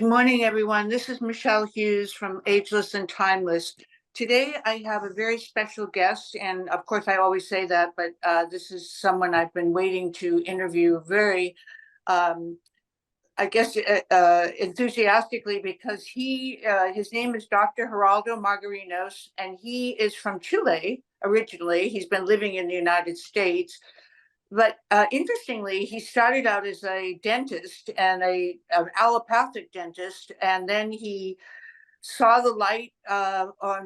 Good morning, everyone. This is Michele Hughes from Ageless and Timeless. Today, I have a very special guest, and of course, I always say that, but this is someone I've been waiting to interview very, um, I guess, enthusiastically because his name is Dr. Haroldo Magarinos, and he is from Chile originally. He's been living in the United States. But interestingly, he started out as a dentist and an allopathic dentist, and then he saw the light.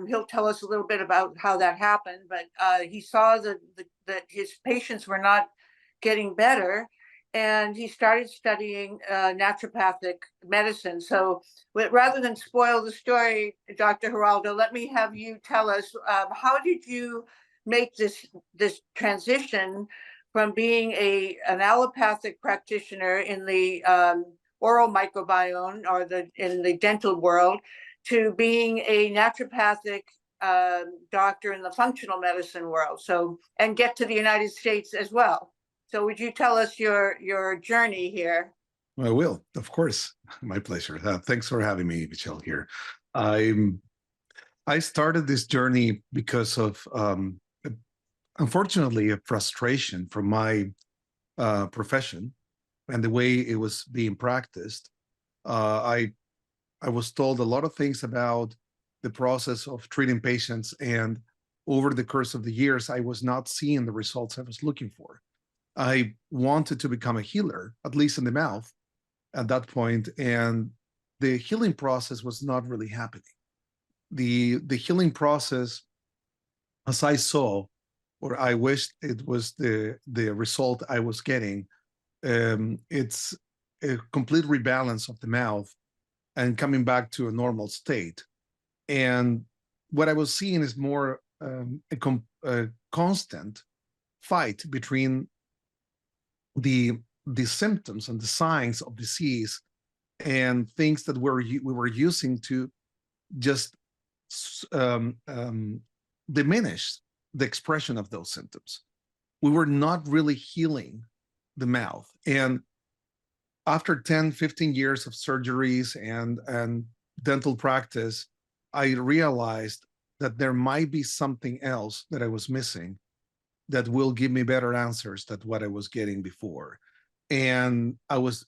He'll tell us a little bit about how that happened, but he saw that his patients were not getting better, and he started studying naturopathic medicine. So rather than spoil the story, Dr. Geraldo, let me have you tell us, how did you make this transition from being an allopathic practitioner in the oral microbiome or in the dental world to being a naturopathic doctor in the functional medicine world, and get to the United States as well. So would you tell us your journey here? I will, of course. My pleasure. Thanks for having me, Michele, here. I started this journey because of, unfortunately, a frustration from my profession and the way it was being practiced. I was told a lot of things about the process of treating patients, and over the course of the years, I was not seeing the results I was looking for. I wanted to become a healer, at least in the mouth at that point, and the healing process was not really happening. The healing process, as I saw, or I wished it was the result I was getting, it's a complete rebalance of the mouth and coming back to a normal state. And what I was seeing is more a constant fight between the symptoms and the signs of disease and things that we were using to just diminish the expression of those symptoms. We were not really healing the mouth. And after 10, 15 years of surgeries and dental practice, I realized that there might be something else that I was missing that will give me better answers than what I was getting before. And I was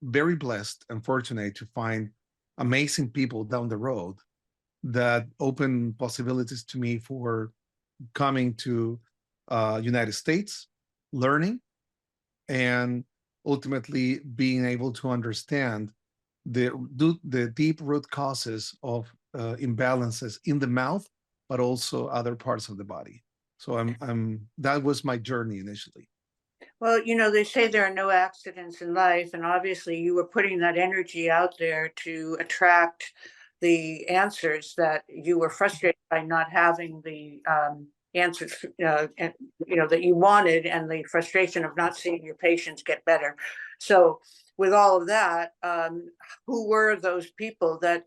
very blessed and fortunate to find amazing people down the road that opened possibilities to me for coming to United States, learning, and ultimately being able to understand the deep root causes of imbalances in the mouth, but also other parts of the body. So that was my journey initially. Well, they say there are no accidents in life, and obviously you were putting that energy out there to attract the answers that you were frustrated by not having the answers, and, that you wanted, and the frustration of not seeing your patients get better. So with all of that, who were those people that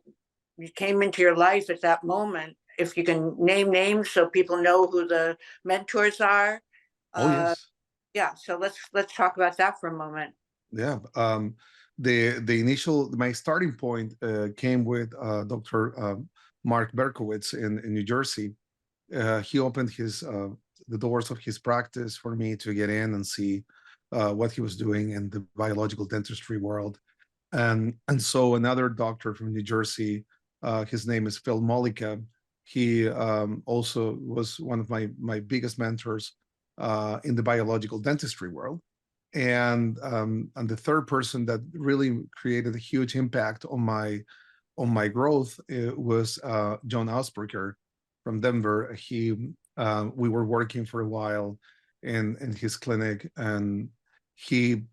came into your life at that moment? If you can name names so people know who the mentors are. Oh, yes. Yeah, so let's talk about that for a moment. Yeah. My starting point came with Dr. Mark Berkowitz in New Jersey. He opened the doors of his practice for me to get in and see what he was doing in the biological dentistry world. And so another doctor from New Jersey, his name is Phil Mollica. He also was one of my biggest mentors in the biological dentistry world. And the third person that really created a huge impact on my growth was John Ausberger from Denver. We were working for a while in his clinic, and he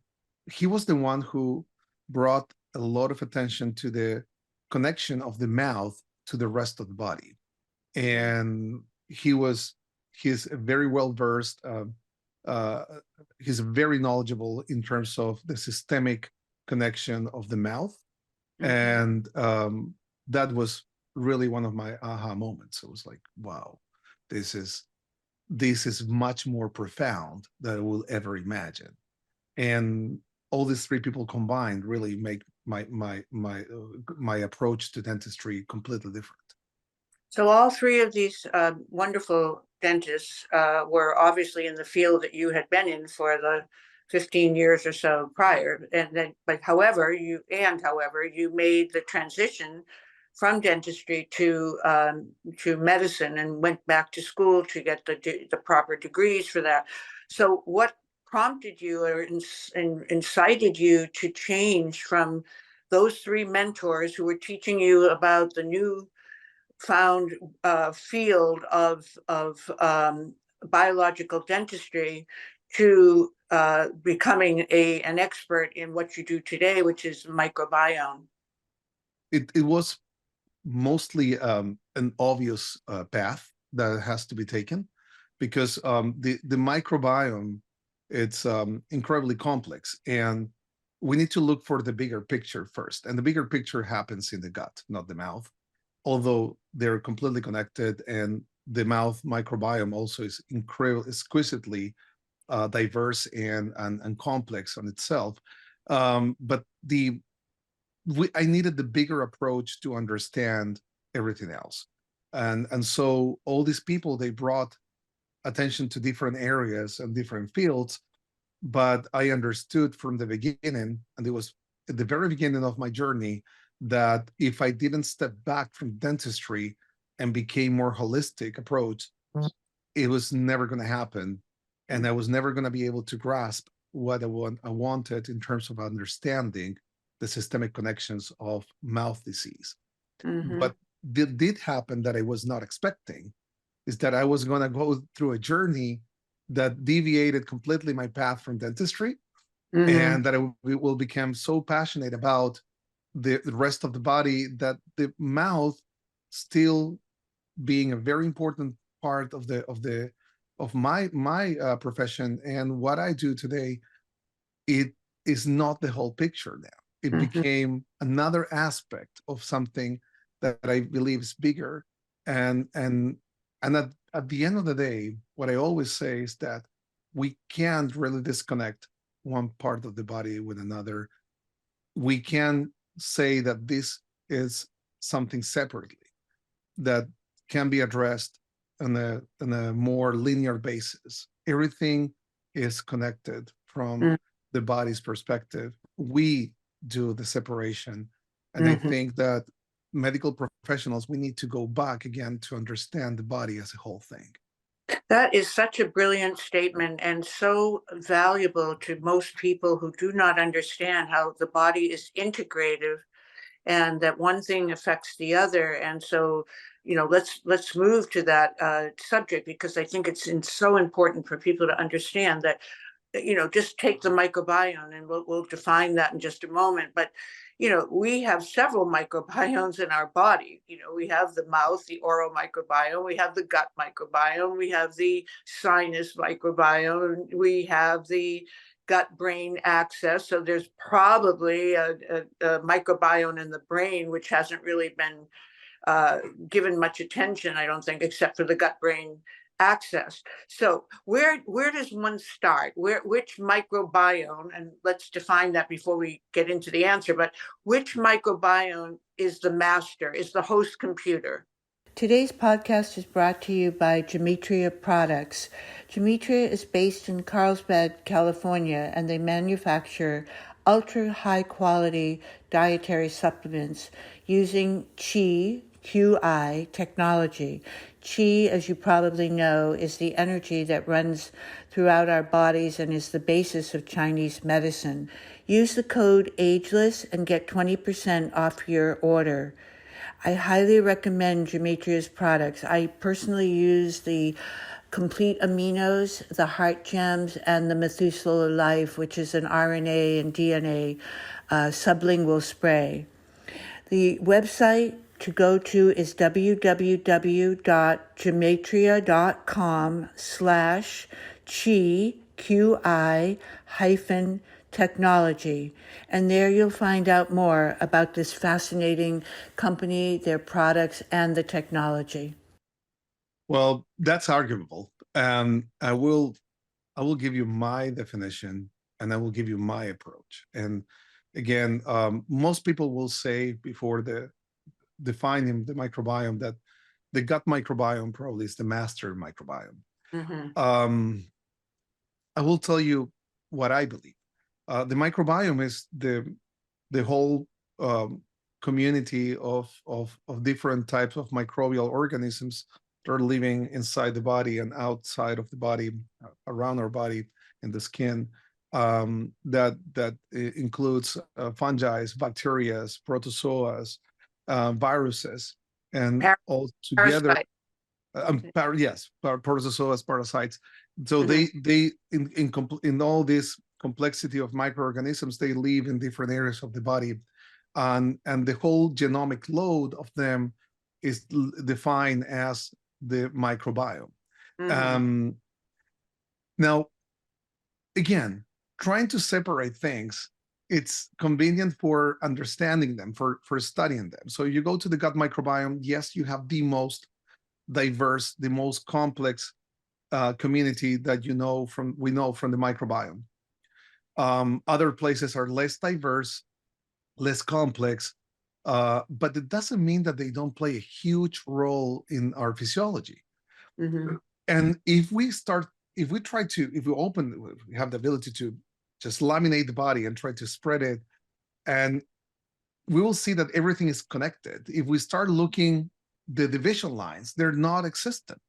was the one who brought a lot of attention to the connection of the mouth to the rest of the body. And he's very well versed. He's very knowledgeable in terms of the systemic connection of the mouth. Mm-hmm. And that was really one of my aha moments. It was like, wow, this is much more profound than I will ever imagine. And all these three people combined really make my approach to dentistry completely different. So all three of these wonderful dentists were obviously in the field that you had been in for the 15 years or so prior. And then, but however, you made the transition from dentistry to medicine and went back to school to get the proper degrees for that. So what prompted you or incited you to change from those three mentors who were teaching you about the new found field of biological dentistry to becoming an expert in what you do today, which is microbiome? It was mostly an obvious path that has to be taken, because the microbiome, it's incredibly complex, and we need to look for the bigger picture first. And the bigger picture happens in the gut, not the mouth, although they're completely connected. And the mouth microbiome also is incredibly exquisitely diverse and complex on itself. But I needed the bigger approach to understand everything else. And so all these people, they brought attention to different areas and different fields, but I understood from the beginning, and it was at the very beginning of my journey, that if I didn't step back from dentistry and became more holistic approach, it was never going to happen. And I was never going to be able to grasp what I wanted in terms of understanding the systemic connections of mouth disease. Mm-hmm. What did happen that I was not expecting is that I was going to go through a journey that deviated completely my path from dentistry, Mm-hmm. and that I will become so passionate about the rest of the body, that the mouth still being a very important part of my profession and what I do today, it is not the whole picture now. It Mm-hmm. became another aspect of something that I believe is bigger. And at the end of the day, what I always say is that we can't really disconnect one part of the body with another. We can say that this is something separately that can be addressed on a more linear basis. Everything is connected from the body's perspective. We do the separation. And I think that medical professionals, we need to go back again to understand the body as a whole thing. That is such a brilliant statement and so valuable to most people who do not understand how the body is integrative and that one thing affects the other. And so, let's move to that subject, because I think it's so important for people to understand that, just take the microbiome, and we'll define that in just a moment. But we have several microbiomes in our body. We have the mouth, the oral microbiome, we have the gut microbiome, we have the sinus microbiome, we have the gut brain axis. So there's probably a microbiome in the brain which hasn't really been given much attention, I don't think, except for the gut brain access. So where does one start? Which microbiome, and let's define that before we get into the answer, but which microbiome is the master, is the host computer? Today's podcast is brought to you by Gematria Products. Gematria is based in Carlsbad, California, and they manufacture ultra high quality dietary supplements using QI technology. Qi, as you probably know, is the energy that runs throughout our bodies and is the basis of Chinese medicine. Use the code AGELESS and get 20% off your order. I highly recommend Gematria's products. I personally use the Complete Aminos, the Heart Gems, and the Methuselah Life, which is an RNA and DNA sublingual spray. The website to go to is www.gematria.com/QI-technology. And there you'll find out more about this fascinating company, their products, and the technology. Well, that's arguable. I will give you my definition, and I will give you my approach. And Again, most people will say before defining the microbiome that the gut microbiome probably is the master microbiome. Mm-hmm. I will tell you what I believe. The microbiome is the whole community of different types of microbial organisms that are living inside the body and outside of the body, around our body, in the skin. That includes fungi, bacteria, protozoas, viruses, and all together. Parasite. Yes, protozoas, parasites. So Mm-hmm. they in all this complexity of microorganisms, they live in different areas of the body, and the whole genomic load of them is defined as the microbiome. Mm-hmm. Um, Now, again, trying to separate things, it's convenient for understanding them, for studying them. So you go to the gut microbiome. Yes, you have the most diverse, the most complex community that we know from the microbiome. Other places are less diverse, less complex, but it doesn't mean that they don't play a huge role in our physiology. Mm-hmm. And if we have the ability to just laminate the body and try to spread it, and we will see that everything is connected. If we start looking, the division lines, they're not existent.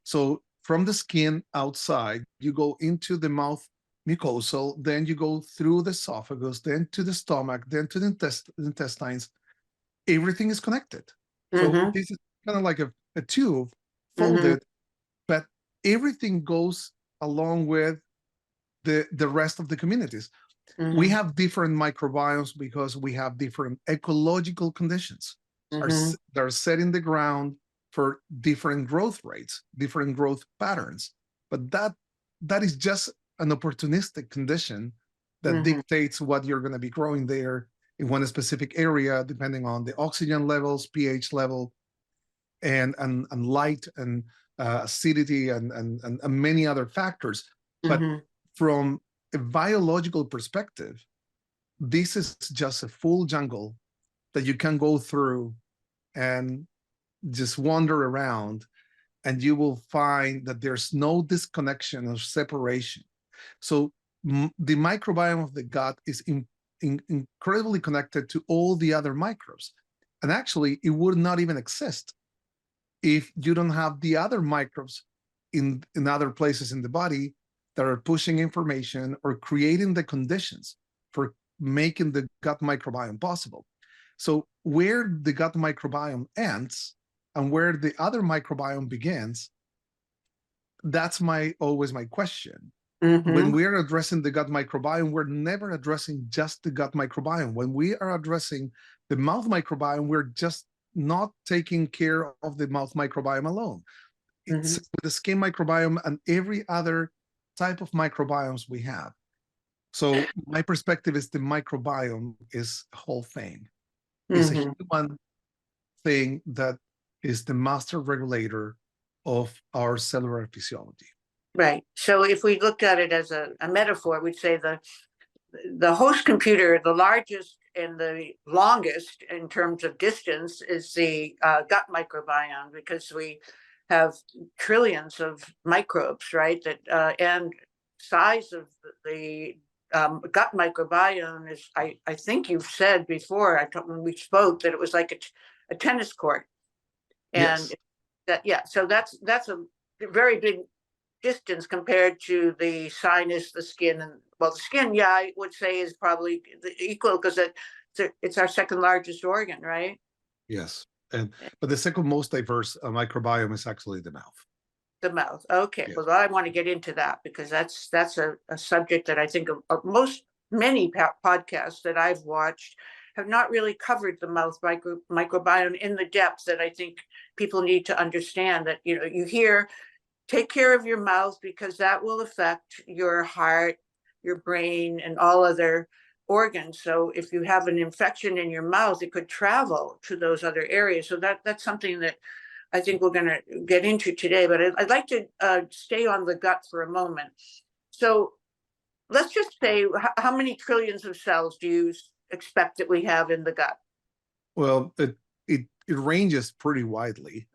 So from the skin outside, you go into the mouth mucosal, then you go through the esophagus, then to the stomach, then to the intestines. Everything is connected. So Mm-hmm. this is kind of like a tube Mm-hmm. folded, but everything goes along with the rest of the communities. We Mm-hmm. have different microbiomes because we have different ecological conditions Mm-hmm. that are set in the ground for different growth rates, different growth patterns. But that is just an opportunistic condition that Mm-hmm. dictates what you're going to be growing there in one specific area, depending on the oxygen levels, pH level, and light and acidity and many other factors. But Mm-hmm. from a biological perspective, this is just a full jungle that you can go through and just wander around, and you will find that there's no disconnection or separation. So the microbiome of the gut is incredibly connected to all the other microbes. And actually, it would not even exist if you don't have the other microbes in other places in the body that are pushing information or creating the conditions for making the gut microbiome possible. So where the gut microbiome ends and where the other microbiome begins, that's always my question. When Mm-hmm. we are addressing the gut microbiome, we're never addressing just the gut microbiome. When we are addressing the mouth microbiome, we're just not taking care of the mouth microbiome alone. It's Mm-hmm. with the skin microbiome and every other type of microbiomes we have. So my perspective is the microbiome is a whole thing. It's a Mm-hmm. human thing that is the master regulator of our cellular physiology. Right. So if we looked at it as a metaphor, we'd say the host computer, the largest and the longest in terms of distance, is the gut microbiome, because we have trillions of microbes, right? That and size of the gut microbiome is, I think you've said before, when we spoke, that it was like a tennis court, and Yes. that, yeah. So that's a very big distance compared to the sinus, the skin, and well, the skin, yeah, I would say is probably equal, because it's our second largest organ, right? Yes. But the second most diverse microbiome is actually the mouth. The mouth. Okay, Yes. well, I want to get into that, because that's a subject that I think of many podcasts that I've watched have not really covered the mouth microbiome in the depth that I think people need to understand. That, you hear, take care of your mouth, because that will affect your heart, your brain, and all other organs. So if you have an infection in your mouth, it could travel to those other areas. So that's something that I think we're going to get into today. But I'd like to stay on the gut for a moment. So let's just say, how many trillions of cells do you expect that we have in the gut? Well, it ranges pretty widely.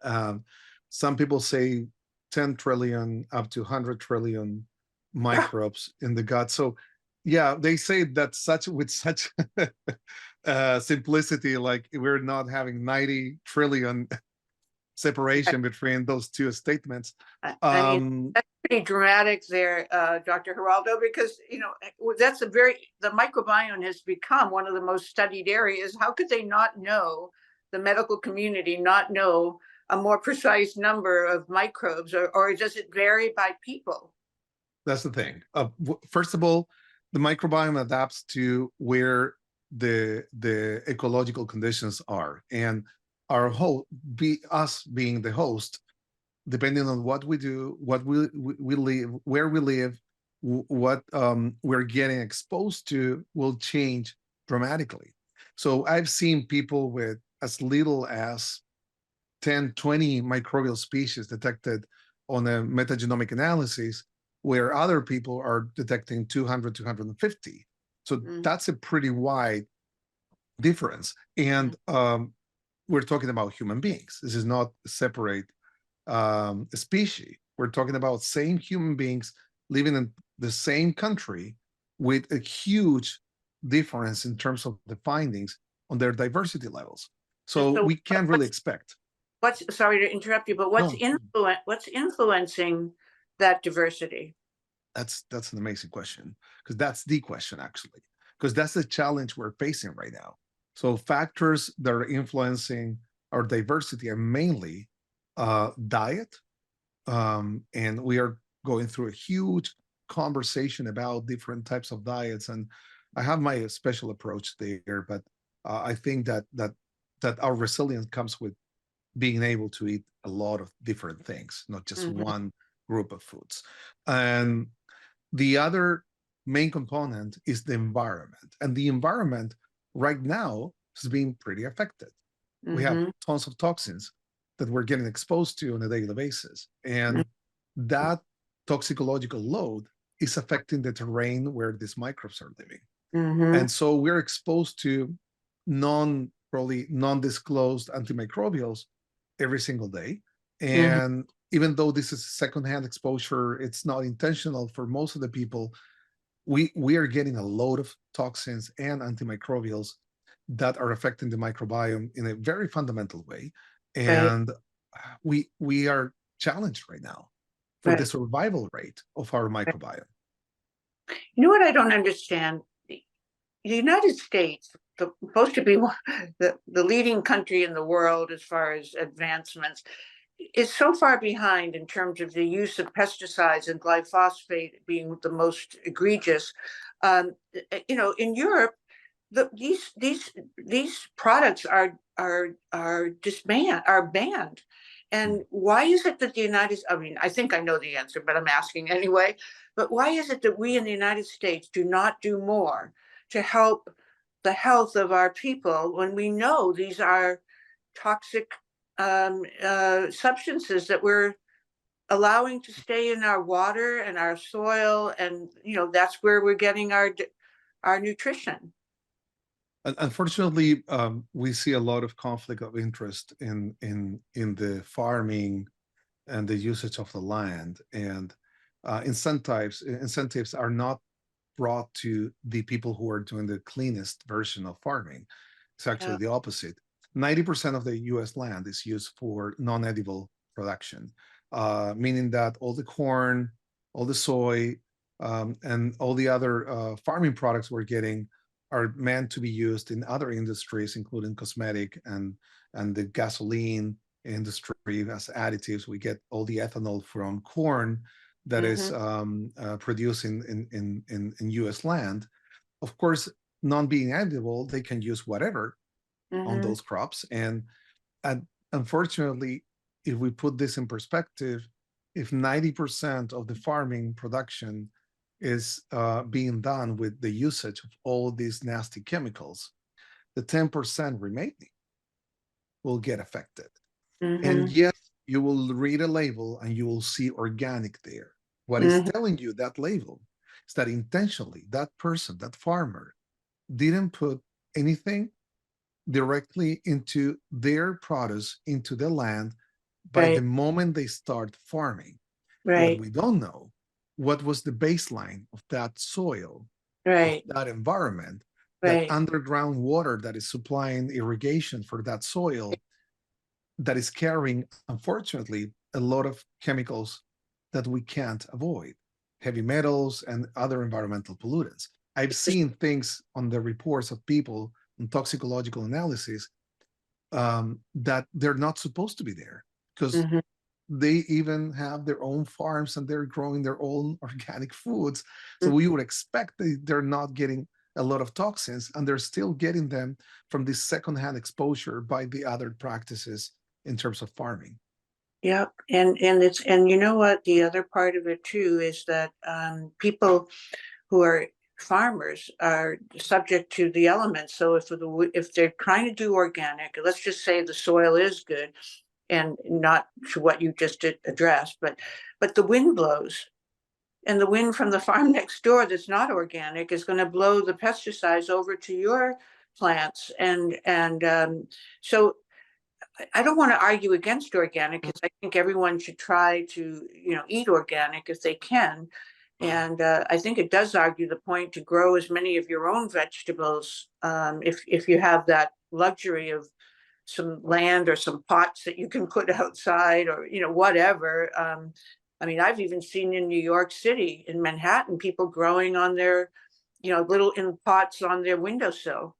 Some people say 10 trillion up to 100 trillion microbes in the gut. So, yeah, they say that with such simplicity, like we're not having 90 trillion separation between those two statements. I mean, that's pretty dramatic there, Dr. Haroldo, because, the microbiome has become one of the most studied areas. How could they not know, the medical community not know a more precise number of microbes, or does it vary by people? That's the thing. First of all, the microbiome adapts to where the ecological conditions are, and our whole us being the host, depending on what we do, what we live, where we live, what we're getting exposed to will change dramatically. So I've seen people with as little as 10, 20 microbial species detected on a metagenomic analysis, where other people are detecting 200, 250. So that's a pretty wide difference. And we're talking about human beings. This is not a separate species. We're talking about same human beings living in the same country with a huge difference in terms of the findings on their diversity levels. So we can't really expect. Sorry to interrupt you, but what's influencing that diversity? That's an amazing question, because that's the question, actually, because that's the challenge we're facing right now. So factors that are influencing our diversity are mainly diet, and we are going through a huge conversation about different types of diets, and I have my special approach there, but I think that our resilience comes with being able to eat a lot of different things, not just one group of foods. And the other main component is the environment. And the environment right now is being pretty affected. We have tons of toxins that we're getting exposed to on a daily basis. And that toxicological load is affecting the terrain where these microbes are living. And so we're exposed to probably non-disclosed antimicrobials every single day. And even though this is secondhand exposure, it's not intentional for most of the people. We are getting a load of toxins and antimicrobials that are affecting the microbiome in a very fundamental way. And we are challenged right now for the survival rate of our microbiome. You know what I don't understand? The United States, supposed to be the leading country in the world as far as advancements, is so far behind in terms of the use of pesticides, and glyphosate being the most egregious. In Europe, these products are banned. And why is it that I think I know the answer, but I'm asking anyway. But why is it that we in the United States do not do more to help the health of our people when we know these are toxic substances that we're allowing to stay in our water and our soil, and that's where we're getting our nutrition? Unfortunately, we see a lot of conflict of interest in the farming and the usage of the land, and incentives are not brought to the people who are doing the cleanest version of farming. It's actually the opposite. 90% of the U.S. land is used for non-edible production, meaning that all the corn, all the soy, and all the other farming products we're getting are meant to be used in other industries, including cosmetic and the gasoline industry as additives. We get all the ethanol from corn that is produced in U.S. land. Of course, non being edible, they can use whatever on those crops. And unfortunately, if we put this in perspective, if 90% of the farming production is being done with the usage of all these nasty chemicals, the 10% remaining will get affected. And yes, you will read a label and you will see organic there. What is telling you that label is that intentionally that person, that farmer, didn't put anything directly into their produce, into the land, by the Right. moment they start farming. What Right. we don't know, what was the baseline of that soil, of Right. that environment, that Right. underground water that is supplying irrigation for that soil, that is carrying, unfortunately, a lot of chemicals that we can't avoid, heavy metals and other environmental pollutants. I've seen things on the reports of people in toxicological analysis that they're not supposed to be there, because Mm-hmm. they even have their own farms and they're growing their own organic foods. So Mm-hmm. we would expect they're not getting a lot of toxins, and they're still getting them from this secondhand exposure by the other practices in terms of farming. Yep. And you know what? The other part of it too is that people who are farmers are subject to the elements. So if they're trying to do organic, let's just say the soil is good, and not to what you just addressed, but the wind blows, and the wind from the farm next door that's not organic is going to blow the pesticides over to your plants, and so I don't want to argue against organic, because I think everyone should try to, eat organic if they can. And I think it does argue the point to grow as many of your own vegetables, if you have that luxury of some land or some pots that you can put outside, or whatever. I mean, I've even seen in New York City, in Manhattan, people growing on their, little in pots on their windowsill.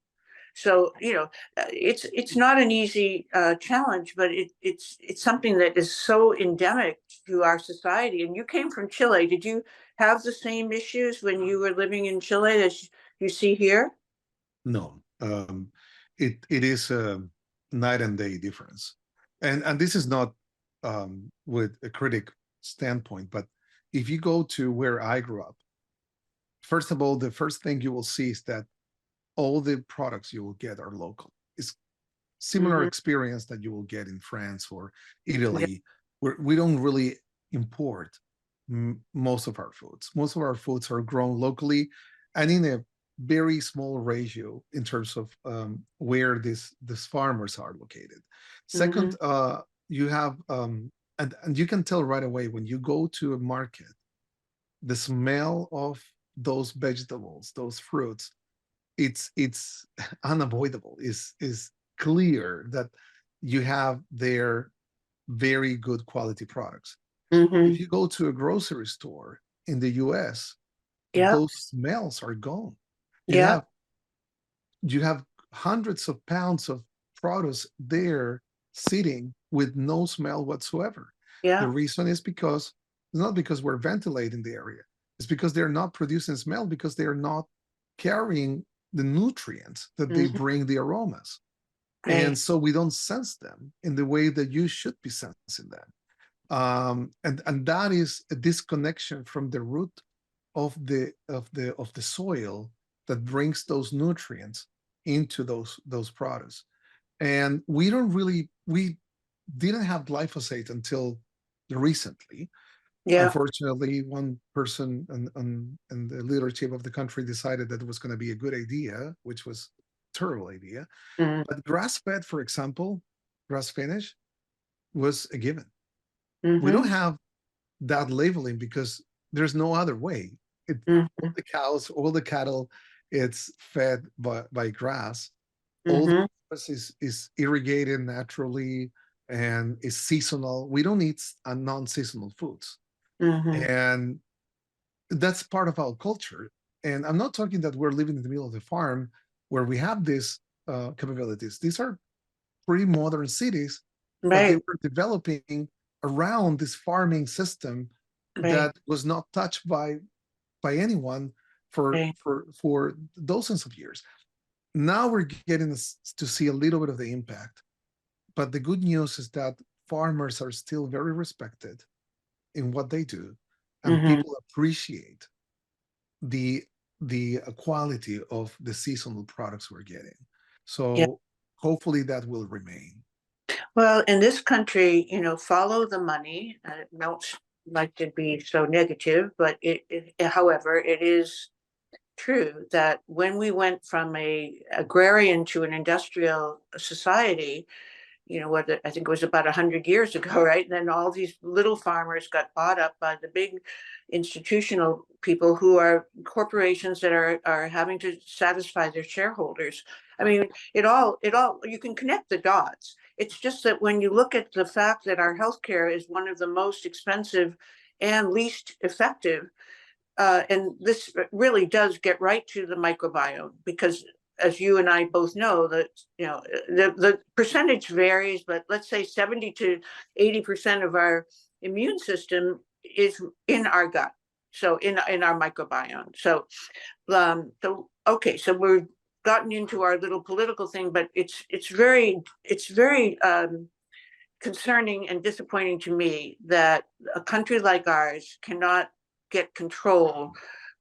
So it's not an easy challenge, but it's something that is so endemic to our society. And you came from Chile. Did you have the same issues when you were living in Chile as you see here? No, it is a night and day difference, and this is not with a critic standpoint, but if you go to where I grew up, first of all, the first thing you will see is that all the products you will get are local. It's similar Mm-hmm. experience that you will get in France or Yeah. Italy, where we don't really import most of our foods. Most of our foods are grown locally and in a very small ratio in terms of where these farmers are located. Mm-hmm. Second, you have and you can tell right away when you go to a market, the smell of those vegetables, those fruits, it's unavoidable. Is clear that you have their very good quality products. Mm-hmm. If you go to a grocery store in the US, Yep. those smells are gone. You Yep. have you have hundreds of pounds of produce there sitting with no smell whatsoever. The Yep. reason is because it's not because we're ventilating the area. It's because they're not producing smell, because they're not carrying the nutrients that they Mm-hmm. bring, the aromas. And Right. so we don't sense them in the way that you should be sensing them. And that is a disconnection from the root of the soil that brings those nutrients into those products. And we didn't have glyphosate until recently. Yeah. Unfortunately, one person in the leadership of the country decided that it was going to be a good idea, which was a terrible idea. Mm-hmm. But grass fed, for example, grass finish was a given. We don't Mm-hmm. have that labeling because there's no other way. All the cows, all the cattle, it's fed by grass. All the Mm-hmm. grass is irrigated naturally and is seasonal. We don't eat non-seasonal foods. Mm-hmm. And that's part of our culture. And I'm not talking that we're living in the middle of the farm where we have these capabilities. These are pretty modern cities, but they Right. were developing around this farming system Right. that was not touched by anyone for Right. for dozens of years. Now we're getting to see a little bit of the impact, but the good news is that farmers are still very respected in what they do, and Mm-hmm. people appreciate the quality of the seasonal products we're getting. Yeah. So hopefully that will remain. Well, in this country, follow the money. I don't like to be so negative, but however, it is true that when we went from a agrarian to an industrial society, what I think it was about 100 years ago, right? And then all these little farmers got bought up by the big institutional people who are corporations that are having to satisfy their shareholders. I mean, it all you can connect the dots. It's just that when you look at the fact that our healthcare is one of the most expensive and least effective, and this really does get right to the microbiome, because as you and I both know, that the percentage varies, but let's say 70 to 80% of our immune system is in our gut, so in our microbiome. So okay, so we've gotten into our little political thing, but it's very concerning and disappointing to me that a country like ours cannot get control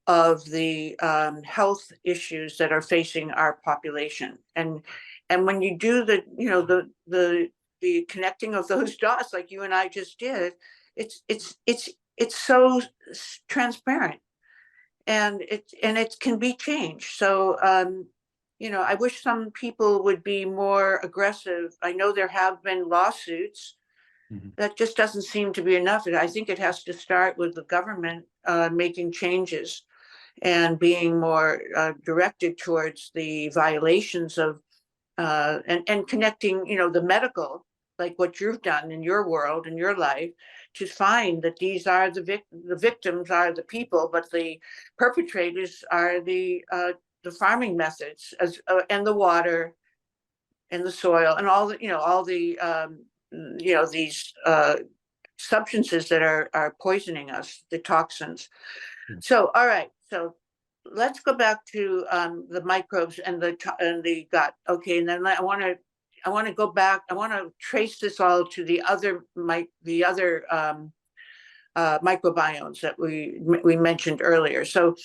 of the health issues that are facing our population. And when you do the connecting of those dots, like you and I just did, it's so transparent, and it can be changed. So I wish some people would be more aggressive. I know there have been lawsuits. Mhm. That just doesn't seem to be enough. I think it has to start with the government making changes and being more directed towards the violations of and connecting, the medical, like what you've done in your world, in your life, to find that these are the victims are the people, but the perpetrators are the farming methods, and the water and the soil and all the these substances that are poisoning us, the toxins. Yeah. So, all right. So let's go back to the microbes and the gut. Okay, and then I want to go back. I want to trace this all to the other microbiomes that we mentioned earlier. So,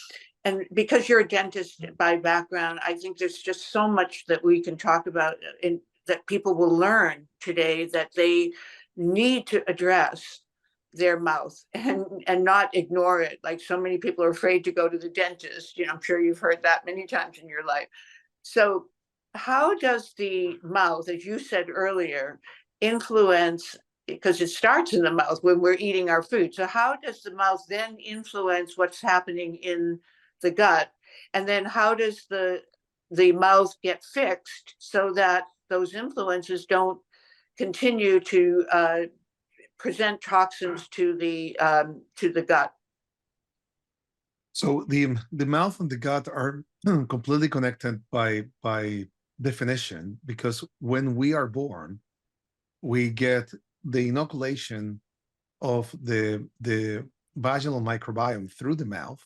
and because you're a dentist by background, I think there's just so much that we can talk about, and that people will learn today, that they need to address their mouth and not ignore it. Like so many people are afraid to go to the dentist. I'm sure you've heard that many times in your life. So how does the mouth, as you said earlier, influence, because it starts in the mouth when we're eating our food. So how does the mouth then influence what's happening in the gut? And then how does the mouth get fixed so that those influences don't continue to present toxins to the gut? So the mouth and the gut are completely connected by definition, because when we are born, we get the inoculation of the vaginal microbiome through the mouth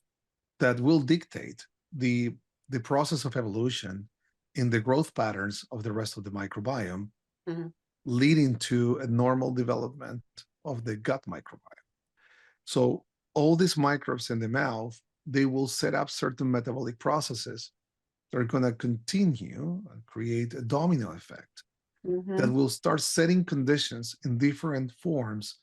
that will dictate the process of evolution in the growth patterns of the rest of the microbiome, Mhm. leading to a normal development of the gut microbiome. So all these microbes in the mouth, they will set up certain metabolic processes that are going to continue and create a domino effect that Mhm. will start setting conditions in different forms,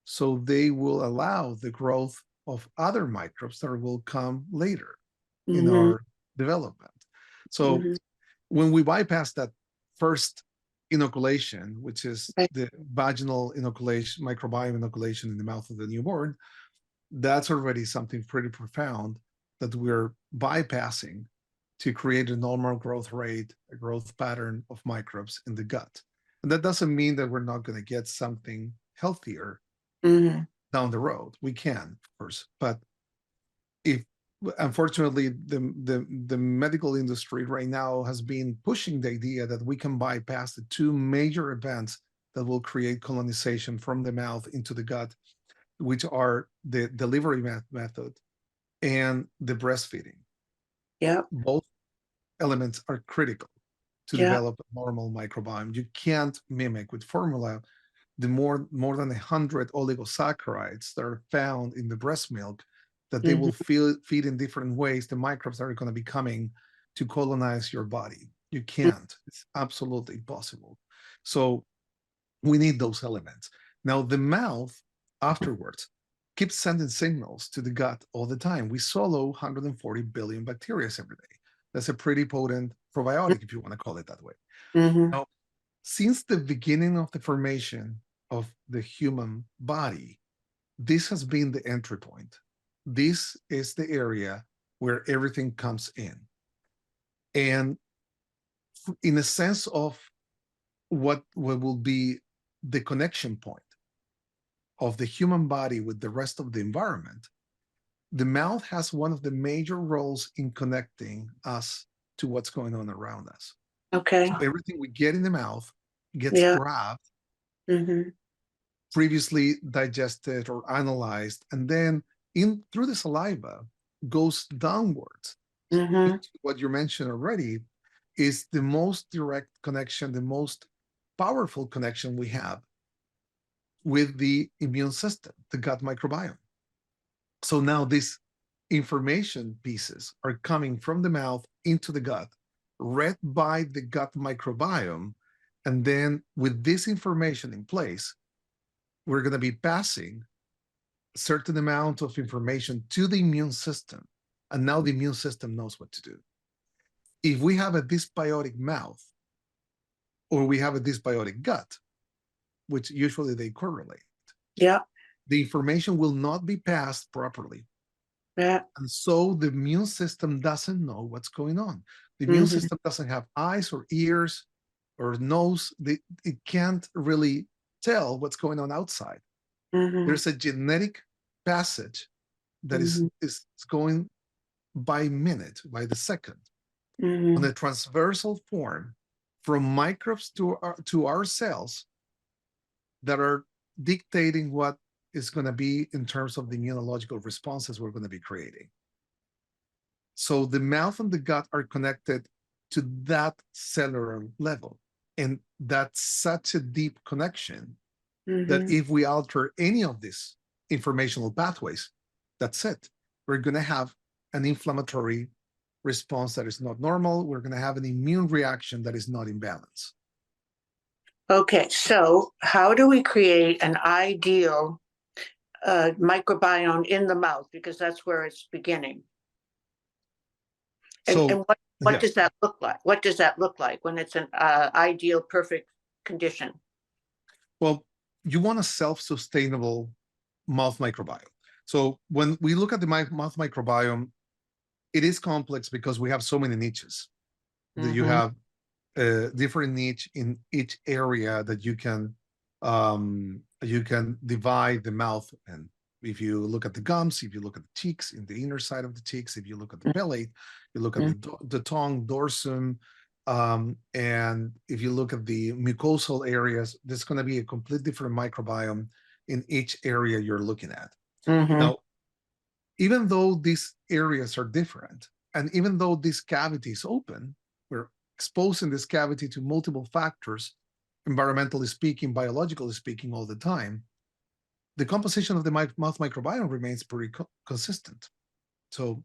so they will allow the growth of other microbes that will come later in Mhm. our development. So Mhm. when we bypass that first inoculation, which is Right. the vaginal inoculation, microbiome inoculation in the mouth of the newborn, that's already something pretty profound that we're bypassing to create a normal growth rate, a growth pattern of microbes in the gut. And that doesn't mean that we're not going to get something healthier Mhm. down the road. We can, of course, but if unfortunately the medical industry right now has been pushing the idea that we can bypass the two major events that will create colonization from the mouth into the gut, which are the delivery method and the breastfeeding. Yeah. Both elements are critical to Yeah. develop a normal microbiome. You can't mimic with formula the more than 100 oligosaccharides that are found in the breast milk, that they will Mhm. feed in different ways the microbes that are going to be coming to colonize your body. You can't. It's absolutely impossible. So we need those elements. Now, the mouth afterwards keeps sending signals to the gut all the time. We swallow 140 billion bacteria every day. That's a pretty potent probiotic, if you want to call it that way. Mm-hmm. Now, since the beginning of the formation of the human body, this has been the entry point. This is the area where everything comes in. And in a sense of what will be the connection point of the human body with the rest of the environment, the mouth has one of the major roles in connecting us to what's going on around us. Okay. So everything we get in the mouth gets Yeah. grabbed, Mm-hmm. previously digested or analyzed, and then through the saliva goes downwards. Mm-hmm. What you mentioned already is the most direct connection, the most powerful connection we have with the immune system, the gut microbiome. So now these information pieces are coming from the mouth into the gut, read by the gut microbiome. And then with this information in place, we're going to be passing a certain amount of information to the immune system. And now the immune system knows what to do. If we have a dysbiotic mouth or we have a dysbiotic gut, which usually they correlate, Yeah. the information will not be passed properly. Yeah. And so the immune system doesn't know what's going on. The immune Mm-hmm. system doesn't have eyes or ears or nose. It can't really tell what's going on outside. Mm-hmm. There's a genetic passage that Mm-hmm. is going by minute, by the second, Mm-hmm. on a transversal form from microbes to our cells that are dictating what is going to be in terms of the immunological responses we're going to be creating. So the mouth and the gut are connected to that cellular level. And that's such a deep connection that Mm-hmm. if we alter any of these informational pathways, that's it. We're going to have an inflammatory response that is not normal. We're going to have an immune reaction that is not in balance. Okay, so how do we create an ideal microbiome in the mouth? Because that's where it's beginning. And, So, and what yeah, does that look like? What does that look like when it's an ideal, perfect condition? well, you want a self-sustainable mouth microbiome. So when we look at the mouth microbiome, it is complex because we have so many niches. That you Mm-hmm. have a different niche in each area that you can divide the mouth. And if you look at the gums, if you look at the cheeks, in the inner side of the cheeks, if you look at the palate, you look at the tongue, dorsum, and if you look at the mucosal areas, there's going to be a complete different microbiome in each area you're looking at. Mm-hmm. Now, even though these areas are different, and even though this cavity is open, we're exposing this cavity to multiple factors, environmentally speaking, biologically speaking, all the time, the composition of the mouth microbiome remains pretty consistent. So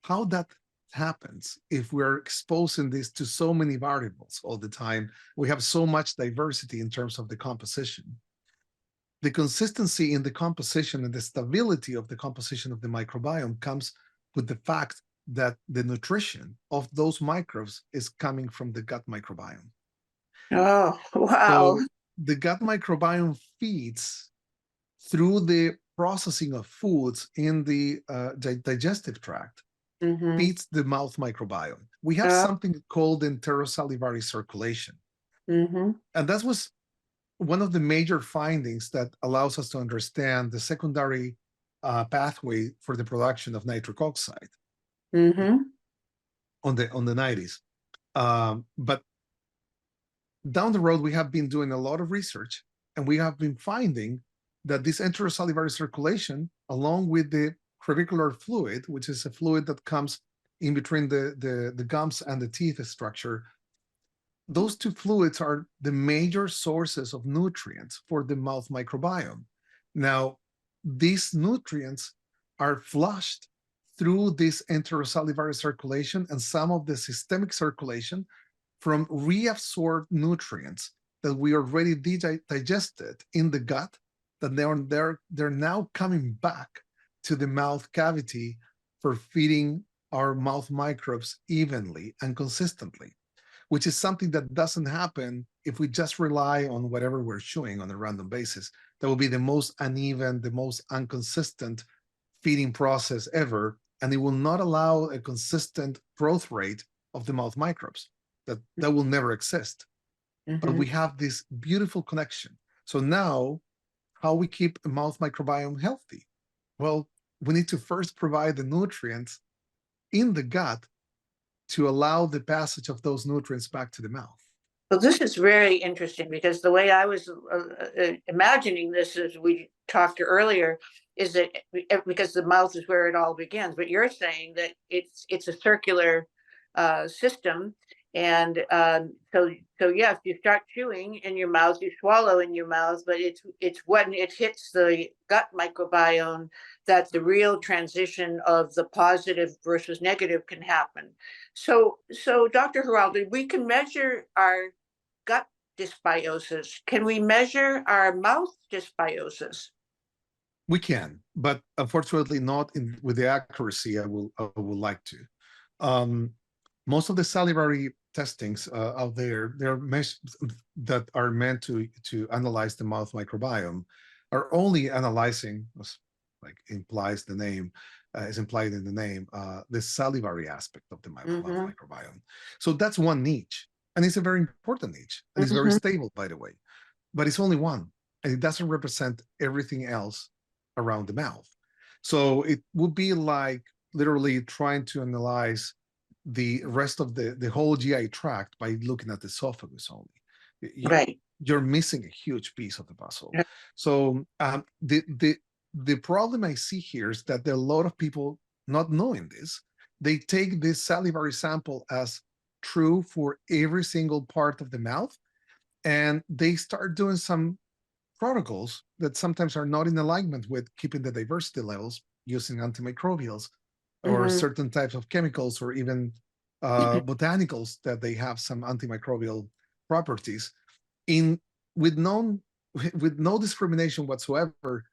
how that happens if we're exposing this to so many variables all the time, we have so much diversity in terms of the composition. The consistency in the composition and the stability of the composition of the microbiome comes with the fact that the nutrition of those microbes is coming from the gut microbiome. Oh, wow. So the gut microbiome feeds through the processing of foods in the digestive tract, Mm-hmm. feeds the mouth microbiome. We have something called enterosalivary circulation. Mm-hmm. And that was one of the major findings that allows us to understand the secondary pathway for the production of nitric oxide Mm-hmm. on the 90s. But down the road, we have been doing a lot of research, and we have been finding that this enterosalivary circulation, along with the crevicular fluid, which is a fluid that comes in between the gums and the teeth structure, those two fluids are the major sources of nutrients for the mouth microbiome. Now, these nutrients are flushed through this enterosalivary circulation and some of the systemic circulation from reabsorbed nutrients that we already digested in the gut, that they're now coming back to the mouth cavity for feeding our mouth microbes evenly and consistently, which is something that doesn't happen if we just rely on whatever we're chewing on a random basis. That will be the most uneven, the most inconsistent feeding process ever, and it will not allow a consistent growth rate of the mouth microbes. That will never exist. But we have this beautiful connection. So now, how we keep a mouth microbiome healthy? Well, we need to first provide the nutrients in the gut to allow the passage of those nutrients back to the mouth. Well, this is very interesting because the way I was imagining this, as we talked earlier, is that because the mouth is where it all begins, but you're saying that it's a circular system, and so yes, you start chewing in your mouth, you swallow in your mouth, but it's when it hits the gut microbiome that the real transition of the positive versus negative can happen. So Dr. Haroldo, we can measure our gut dysbiosis. Can we measure our mouth dysbiosis? We can, but unfortunately not with the accuracy I would like to. Most of the salivary testings out there, that are meant to analyze the mouth microbiome, are only analyzing, like implies the name, is implied in the name, the salivary aspect of the mouth microbiome. So that's one niche, and it's a very important niche, and it's very stable, by the way. But it's only one, and it doesn't represent everything else around the mouth. So it would be like literally trying to analyze the rest of the whole GI tract by looking at the esophagus only. Right. You're missing a huge piece of the puzzle. So the problem I see here is that there are a lot of people not knowing this. They take this salivary sample as true for every single part of the mouth, and they start doing some protocols that sometimes are not in alignment with keeping the diversity levels, using antimicrobials or certain types of chemicals, or even botanicals that they have some antimicrobial properties in with no discrimination whatsoever,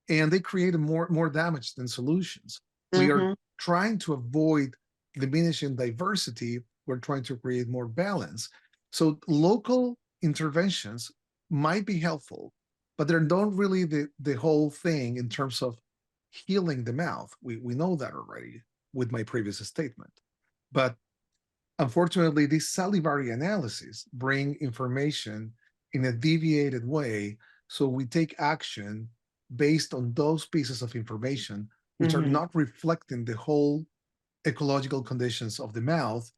and they create more damage than solutions. We are trying to avoid diminishing diversity. We're trying to create more balance. So local interventions might be helpful, but they're not really the whole thing in terms of healing the mouth. We know that already with my previous statement. But unfortunately, these salivary analyses bring information in a deviated way. So we take action based on those pieces of information, which are not reflecting the whole ecological conditions of the mouth.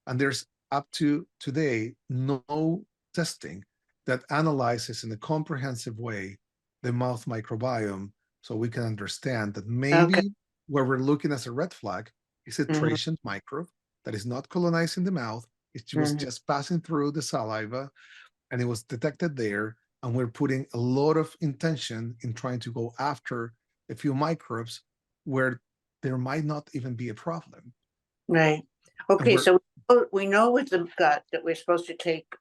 And there's up to today no testing that analyzes in a comprehensive way the mouth microbiome, so we can understand that maybe where we're looking as a red flag is a transient microbe that is not colonizing the mouth. It was just passing through the saliva, and it was detected there. And we're putting a lot of intention in trying to go after a few microbes where there might not even be a problem. Right. Okay. So we know with the gut that we're supposed to take,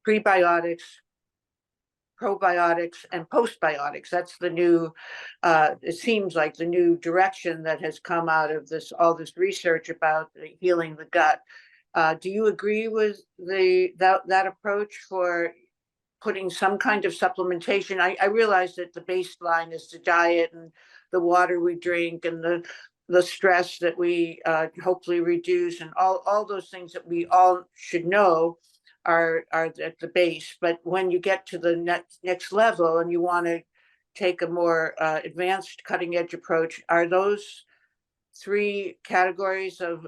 prebiotics, probiotics, and postbiotics. That's the new, it seems like the new direction that has come out of all this research about healing the gut. Do you agree with that approach for putting some kind of supplementation? I realize that the baseline is the diet and the water we drink and the stress that we hopefully reduce, and all those things that we all should know are at the base. But when you get to the next level and you want to take a more advanced cutting edge approach, are those three categories of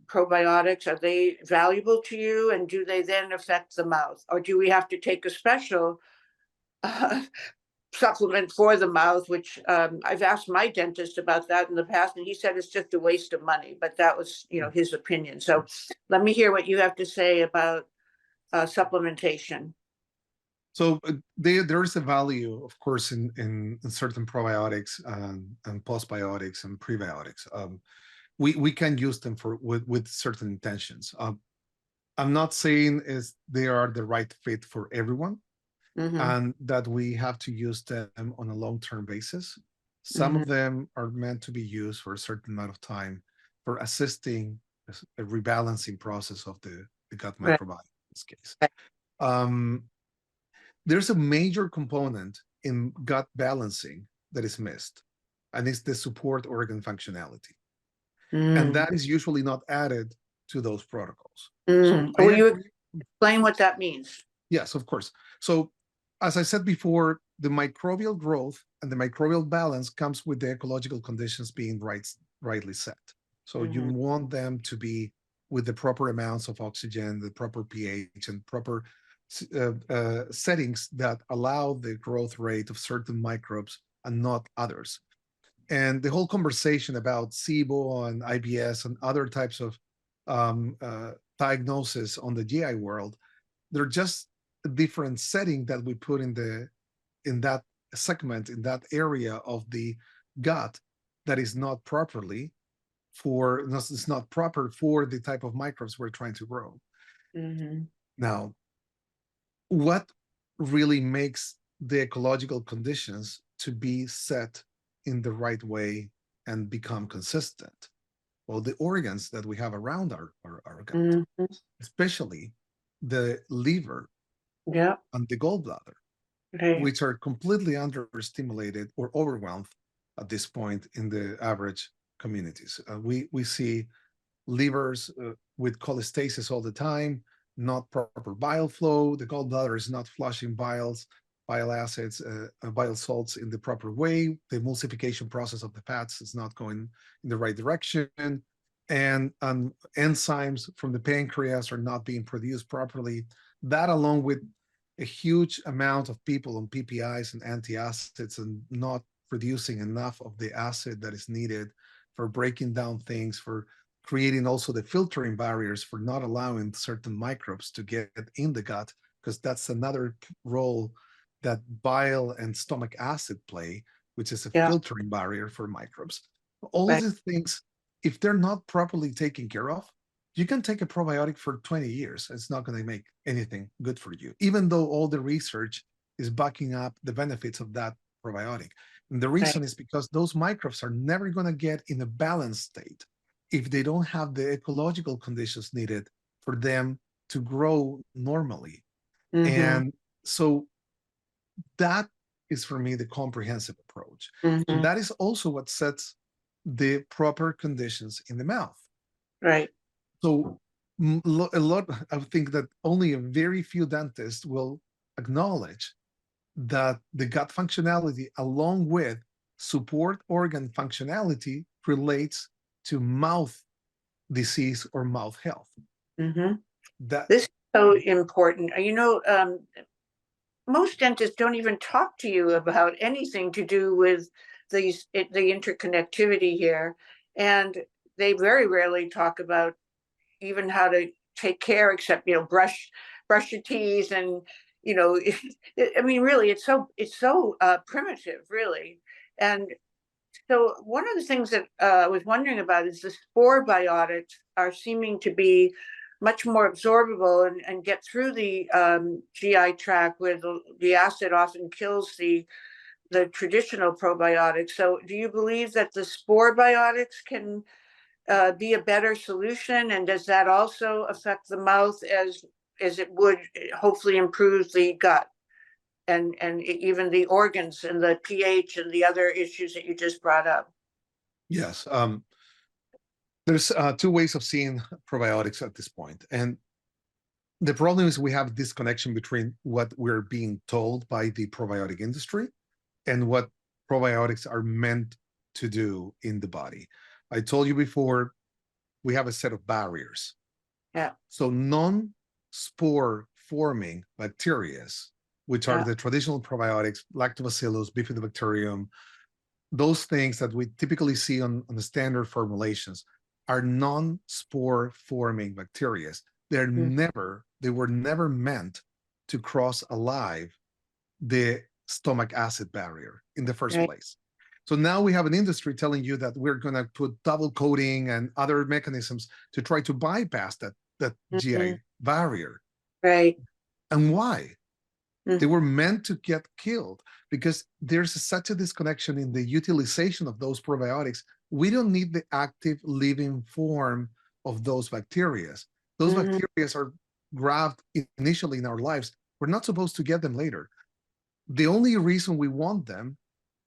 probiotics, are they valuable to you, and do they then affect the mouth, or do we have to take a special supplement for the mouth, which I've asked my dentist about that in the past, and he said it's just a waste of money, but that was his opinion. So let me hear what you have to say about supplementation. So there is a value, of course, in certain probiotics and postbiotics and prebiotics. We can use them with certain intentions. I'm not saying they are the right fit for everyone, and that we have to use them on a long-term basis. Some of them are meant to be used for a certain amount of time for assisting a rebalancing process of the gut Right. microbiome in this case. Right. Um, there's a major component in gut balancing that is missed, and it's the support organ functionality. And Mm. that is usually not added to those protocols. So Mm. I Will you agree. explain what that means? Yes, of course. So as I said before, the microbial growth and the microbial balance comes with the ecological conditions being rightly set. So you Mm-hmm. want them to be with the proper amounts of oxygen, the proper pH, and proper settings that allow the growth rate of certain microbes and not others. And the whole conversation about SIBO and IBS and other types of diagnosis on the GI world, they're just a different setting that we put in that segment, in that area of the gut that is not properly for, it's not proper for the type of microbes we're trying to grow. Mm-hmm. Now, what really makes the ecological conditions to be set in the right way and become consistent? Well, the organs that we have around our gut, Mm-hmm. especially the liver Yeah. and the gallbladder, Okay. which are completely understimulated or overwhelmed at this point in the average communities. We see livers with cholestasis all the time, not proper bile flow. The gallbladder is not flushing bile acids, bile salts in the proper way. The emulsification process of the fats is not going in the right direction. And enzymes from the pancreas are not being produced properly. That, along with a huge amount of people on PPIs and antacids and not producing enough of the acid that is needed for breaking down things, for creating also the filtering barriers, for not allowing certain microbes to get in the gut, because that's another role that bile and stomach acid play, which is a Yeah. filtering barrier for microbes. All of Right. these things, if they're not properly taken care of, you can take a probiotic for 20 years. It's not going to make anything good for you, even though all the research is backing up the benefits of that probiotic. And the Right. reason is because those microbes are never going to get in a balanced state if they don't have the ecological conditions needed for them to grow normally. Mm-hmm. And so that is, for me, the comprehensive approach. And Mm-hmm. that is also what sets the proper conditions in the mouth. Right. So a lot, I think that only a very few dentists will acknowledge that the gut functionality, along with support organ functionality, relates to mouth disease or mouth health. Mm-hmm. That This is so important. Most dentists don't even talk to you about anything to do with the interconnectivity here, and they very rarely talk about even how to take care, except brush your teeth, and I mean, really, it's so primitive, really. And so one of the things that I was wondering about is the spore biotics are seeming to be much more absorbable and get through the GI tract, where the acid often kills the traditional probiotics. So do you believe that the spore biotics can be a better solution? And does that also affect the mouth as it would hopefully improve the gut and even the organs and the pH and the other issues that you just brought up? yes, there's two ways of seeing probiotics at this point, and the problem is we have this connection between what we're being told by the probiotic industry and what probiotics are meant to do in the body. I told you before, we have a set of barriers. Yeah. So non-spore forming bacteria, which are Yeah. the traditional probiotics, lactobacillus, bifidobacterium, those things that we typically see on the standard formulations, are non-spore forming bacteria. Mm. They were never meant to cross alive the stomach acid barrier in the first Right. place. So now we have an industry telling you that we're going to put double coating and other mechanisms to try to bypass that Mhm. GI barrier. Right. And why? They were meant to get killed because there's such a disconnection in the utilization of those probiotics. We don't need the active living form of those bacteria. Those bacteria are grabbed initially in our lives. We're not supposed to get them later. The only reason we want them,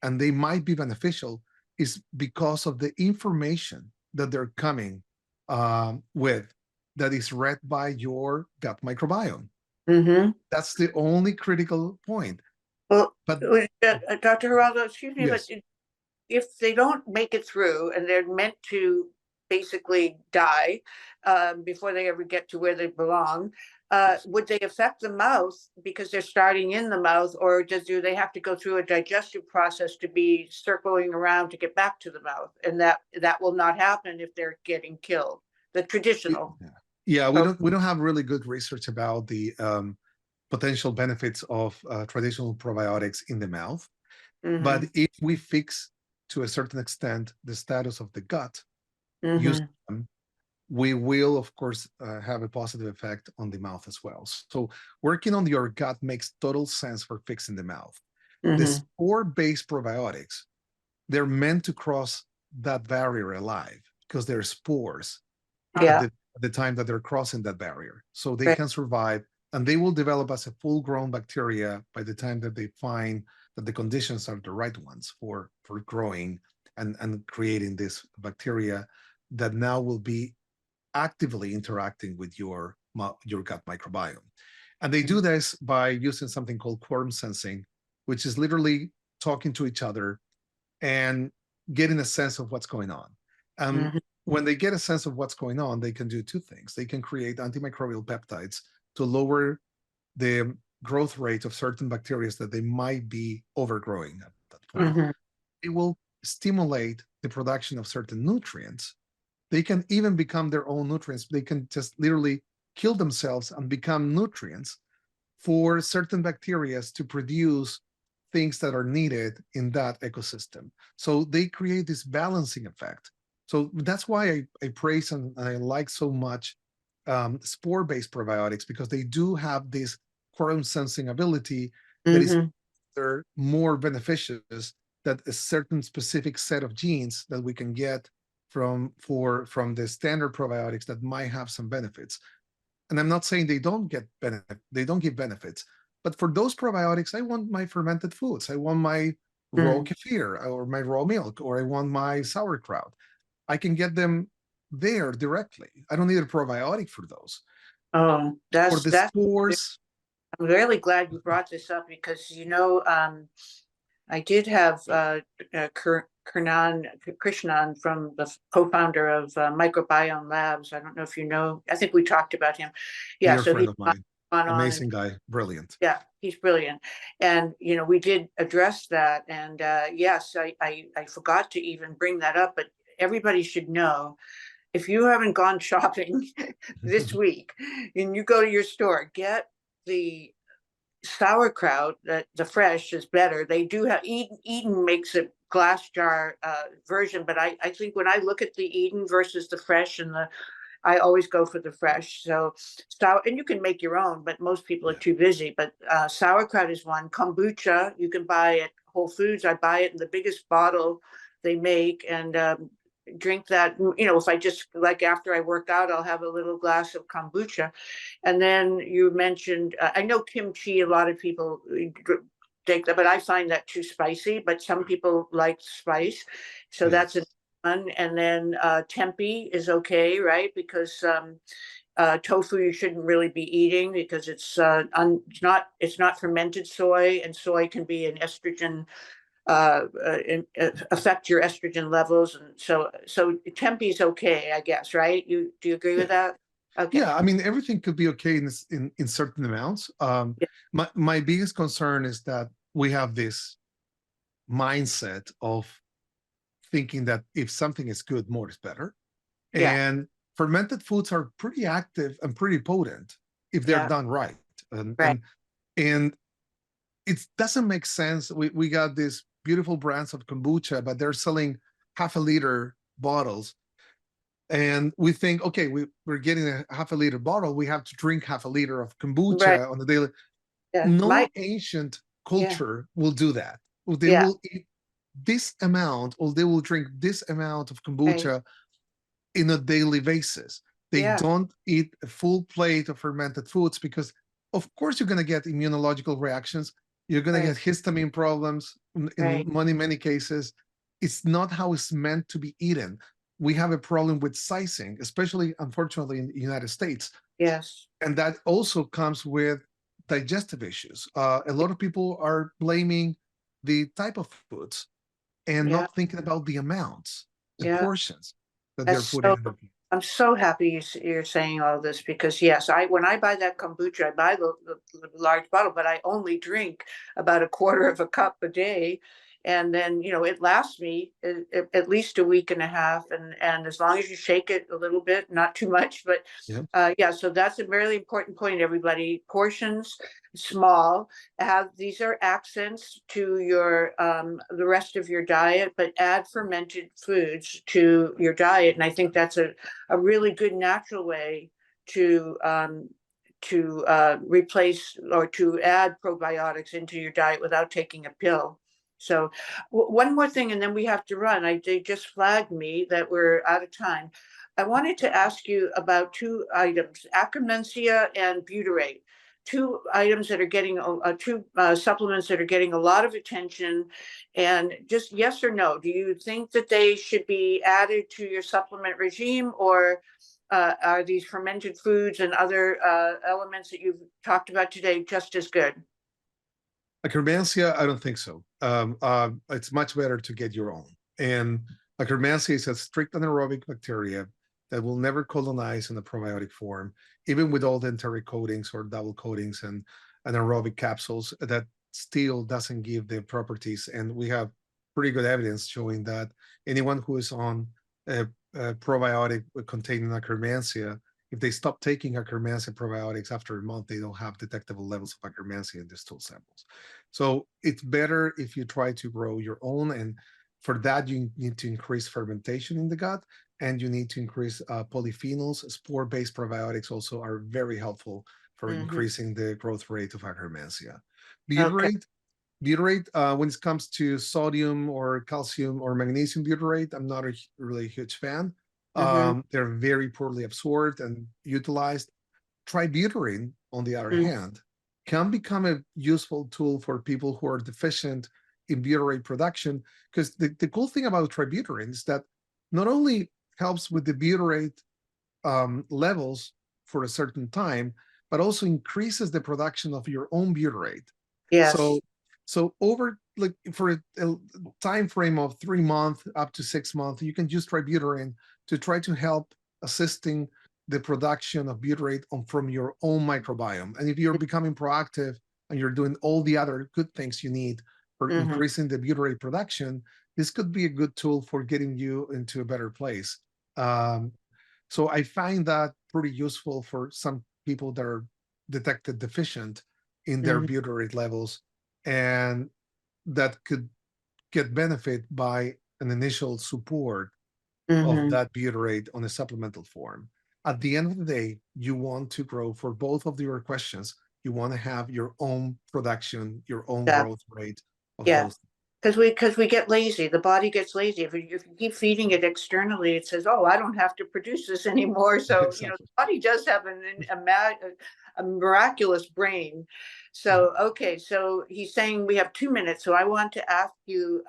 and they might be beneficial, is because of the information that they're coming with that is read by your gut microbiome. That's the only critical point. Well, But Dr. Haroldo, excuse me, yes, but if they don't make it through and they're meant to basically die before they ever get to where they belong, would they affect the mouth because they're starting in the mouth, or do they have to go through a digestive process to be circling around to get back to the mouth? And that will not happen if they're getting killed. The traditional. Yeah, we don't have really good research about the potential benefits of traditional probiotics in the mouth. But if we fix to a certain extent the status of the gut, use them, we will, of course, have a positive effect on the mouth as well. So working on your gut makes total sense for fixing the mouth. The spore-based probiotics, they're meant to cross that barrier alive because they're spores at the time that they're crossing that barrier. So they can survive, and they will develop as a full-grown bacteria by the time that they find that the conditions are the right ones for growing and creating this bacteria that now will be actively interacting with your gut microbiome. And they do this by using something called quorum sensing, which is literally talking to each other and getting a sense of what's going on. When they get a sense of what's going on, they can do two things. They can create antimicrobial peptides to lower the growth rate of certain bacteria that they might be overgrowing at that point. It will stimulate the production of certain nutrients. They can even become their own nutrients. They can just literally kill themselves and become nutrients for certain bacteria to produce things that are needed in that ecosystem. So they create this balancing effect. So that's why I praise and I like so much spore-based probiotics, because they do have this quorum sensing ability that is more beneficious than a certain specific set of genes that we can get from the standard probiotics that might have some benefits. And I'm not saying they don't give benefits, but for those probiotics, I want my fermented foods. I want my raw kefir or my raw milk, or I want my sauerkraut. I can get them there directly. I don't need a probiotic for those. Oh, For the spores. I'm really glad you brought this up because, I did have Krishnan from the co-founder of Microbiome Labs. I don't know if you know. I think we talked about him. Yeah, Dear so friend he's of mine. Amazing guy, brilliant. Yeah, he's brilliant. And, we did address that. And yes, I forgot to even bring that up, but everybody should know, if you haven't gone shopping this week and you go to your store, get the sauerkraut. That the fresh is better. They do have Eden makes a glass jar version, but I think when I look at the Eden versus the fresh, I always go for the fresh. So and you can make your own, but most people are too busy. But sauerkraut is one. Kombucha you can buy at Whole Foods. I buy it in the biggest bottle they make, and drink that. If I just, like, after I work out, I'll have a little glass of kombucha. And then you mentioned, I know kimchi, a lot of people take that, but I find that too spicy, but some people like spice. So that's a one. And then tempeh is okay, right? Because tofu you shouldn't really be eating because it's not fermented soy, and soy can be an estrogen, affect your estrogen levels, and so tempeh is okay, I guess, right? Do you agree with that? Okay. Yeah, I mean, everything could be okay in certain amounts. My biggest concern is that we have this mindset of thinking that if something is good, more is better. And fermented foods are pretty active and pretty potent if they're done right. And it doesn't make sense. We got these beautiful brands of kombucha, but they're selling half a liter bottles. And we think, okay, we're getting a half a liter bottle. We have to drink half a liter of kombucha on the daily. Yeah. No ancient Yeah. culture will do that. They Yeah. will eat this amount, or they will drink this amount of Right. kombucha in a daily basis. They Yeah. don't eat a full plate of fermented foods because, of course, you're going to get immunological reactions. You're going to Right. get histamine problems in Right. many cases. It's not how it's meant to be eaten. We have a problem with sizing, especially, unfortunately, in the United States. Yes. And that also comes with digestive issues. A lot of people are blaming the type of foods and Yeah. not thinking about the amounts, the Yeah. portions that they're That's putting so in their. I'm so happy you're saying all this because yes, I when I buy that kombucha, I buy the large bottle, but I only drink about a quarter of a cup a day, and then it lasts me at least a week and a half, and as long as you shake it a little bit, not too much, but Yeah. yeah. So that's a really important point, everybody. Portions small. Have these are accents to your the rest of your diet, but add fermented foods to your diet, and I think that's a really good natural way to replace or to add probiotics into your diet without taking a pill. So one more thing, and then we have to run. They just flagged me that we're out of time. I wanted to ask you about two items: Akkermansia and butyrate. Two items that are getting two supplements that are getting a lot of attention. And just yes or no, do you think that they should be added to your supplement regime, or are these fermented foods and other elements that you've talked about today just as good? Akkermansia, I don't think so. It's much better to get your own. And Akkermansia is a strict anaerobic bacteria that will never colonize in a probiotic form, even with all the enteric coatings or double coatings and anaerobic capsules. That still doesn't give the properties. And we have pretty good evidence showing that anyone who is on a probiotic containing Akkermansia, if they stop taking Akkermansia probiotics after a month, they don't have detectable levels of Akkermansia in their stool samples. So it's better if you try to grow your own. And for that, you need to increase fermentation in the gut, and you need to increase polyphenols. Spore-based probiotics also are very helpful for Mm-hmm. increasing the growth rate of Akkermansia. Okay. Butyrate, when it comes to sodium or calcium or magnesium butyrate, I'm not a really huge fan. Mm-hmm. They're very poorly absorbed and utilized. Tributylene, on the other hand, can become a useful tool for people who are deficient in butyrate production, because the cool thing about tributylene is that not only helps with the butyrate levels for a certain time, but also increases the production of your own butyrate. Yes. So, so over like for a time frame of 3 months up to 6 months, you can use tributylene to try to help assisting the production of butyrate from your own microbiome. And if you're becoming proactive and you're doing all the other good things you need for Mm-hmm. increasing the butyrate production, this could be a good tool for getting you into a better place. So I find that pretty useful for some people that are detected deficient in their Mm-hmm. butyrate levels, and that could get benefit by an initial support of Mm-hmm. that butyrate on a supplemental form. At the end of the day, you want to grow for both of your questions. You want to have your own production, your own Yeah. growth rate of Yeah. those. Because we get lazy. The body gets lazy. If you keep feeding it externally, it says, "Oh, I don't have to produce this anymore." So Exactly. the body does have a miraculous brain. So okay, so he's saying we have 2 minutes. So I want to ask you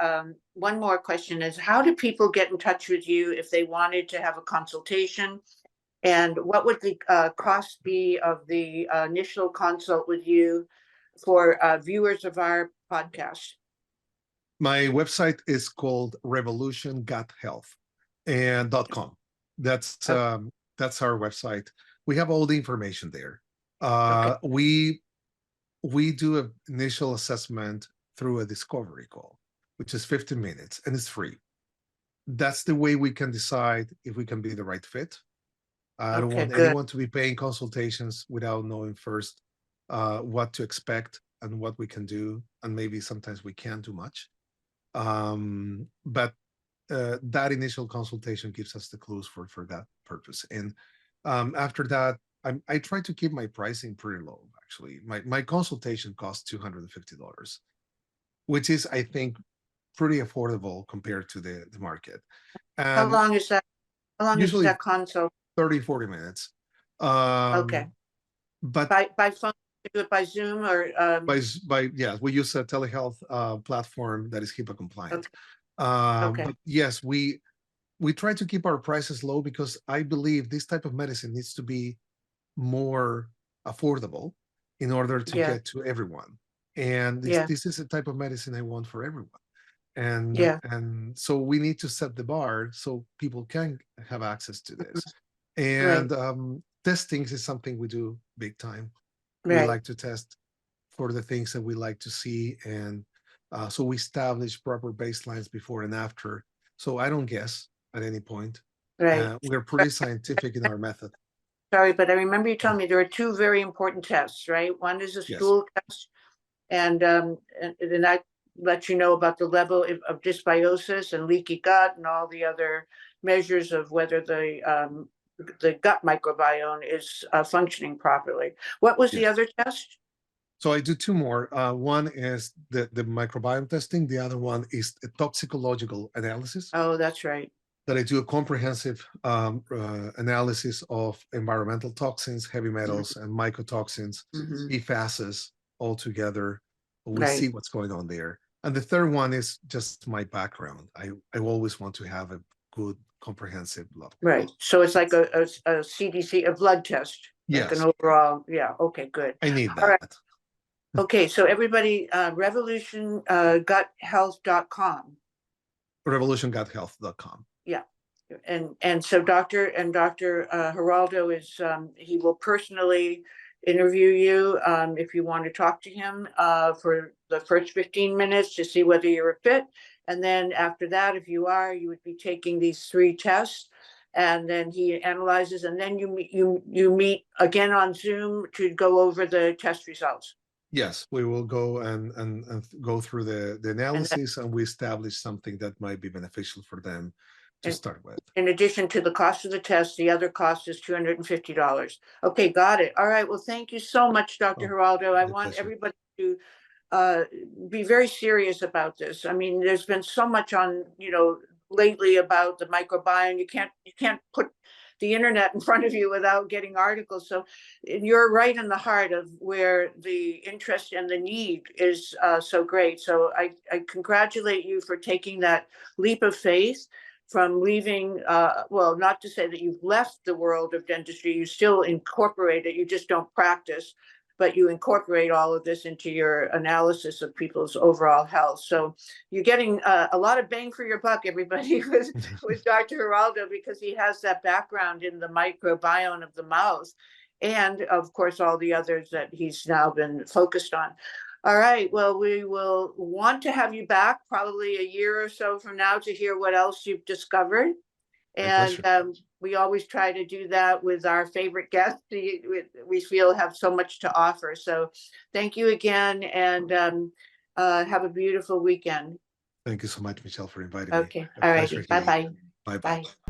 one more question: is how do people get in touch with you if they wanted to have a consultation? And what would the cost be of the initial consult with you for viewers of our podcast? My website is called Revolution Gut Health and .com. That's Okay. that's our website. We have all the information there. Okay. We do an initial assessment through a discovery call, which is 15 minutes, and it's free. That's the way we can decide if we can be the right fit. I don't Okay, want good. anyone to be paying consultations without knowing first what to expect and what we can do, and maybe sometimes we can't do much. But that initial consultation gives us the clues for that purpose. And after that, I try to keep my pricing pretty low. actually. My consultation costs $250, which is, I think, pretty affordable compared to the market. How And long is that? How long is usually that consult? 30-40 minutes. Okay. But By phone, do it by Zoom or, yeah, we use a telehealth platform that is HIPAA compliant. okay, okay, But yes, we try to keep our prices low because I believe this type of medicine needs to be more affordable in order to yeah, get to everyone. And this yeah, this is a type of medicine I want for everyone. And yeah, and so we need to set the bar so people can have access to mhm, this. And right, testing is something we do big time. We right, like to test for the things that we like to see, and so we establish proper baselines before and after. So I don't guess at any point. right. We're pretty scientific in our method. Sorry, but I remember you telling me there are two very important tests, right? One is a Yes, stool test, and that lets you know about the level of dysbiosis and leaky gut and all the other measures of whether the gut microbiome is functioning properly. What was the yes. other test? So I do two more. One is the microbiome testing. The other one is a toxicological analysis Oh, that's right. that I do a comprehensive analysis of environmental toxins, heavy metals, and mycotoxins, Mm-hmm. PFASs all together. We see Right, what's going on there. And the third one is just my background. I always want to have a good comprehensive blood. right. So it's like a CDC, a blood test, like an Yes, overall, yeah, okay, good. I need All right. that. Okay, so everybody, revolutionguthealth.com. RevolutionGutHealth.com. Yeah. And so Dr. Geraldo is, he will personally interview you if you want to talk to him for the first 15 minutes to see whether you're a fit. And then after that, if you are, you would be taking these 3 tests. And then he analyzes, and then you meet again on Zoom to go over the test results. Yes, we will go and go through the And analysis, and we establish something that might be beneficial for them to and start with. in addition to the cost of the test, the other cost is $250. Okay, got it. All right. Well, thank you so much, Dr. Oh, Geraldo. I my want pleasure. everybody to uh, be very serious about this. I mean, there's been so much on, lately about the microbiome. You can't put the internet in front of you without getting articles. So you're right in the heart of where the interest and the need is so great. So I congratulate you for taking that leap of faith from leaving, well, not to say that you've left the world of dentistry, you still incorporate it, you just don't practice, but you incorporate all of this into your analysis of people's overall health. So you're getting a lot of bang for your buck, everybody, with Dr. Geraldo, because he has that background in the microbiome of the mouth. And of course, all the others that he's now been focused on. All right. Well, we will want to have you back probably a year or so from now to hear what else you've discovered. My And pleasure. we always try to do that with our favorite guests. We feel have so much to offer. So thank you again, and have a beautiful weekend. Thank you so much, Michelle, for inviting me. Okay. A All pleasure righty. Bye hearing bye. you. Bye bye. Bye.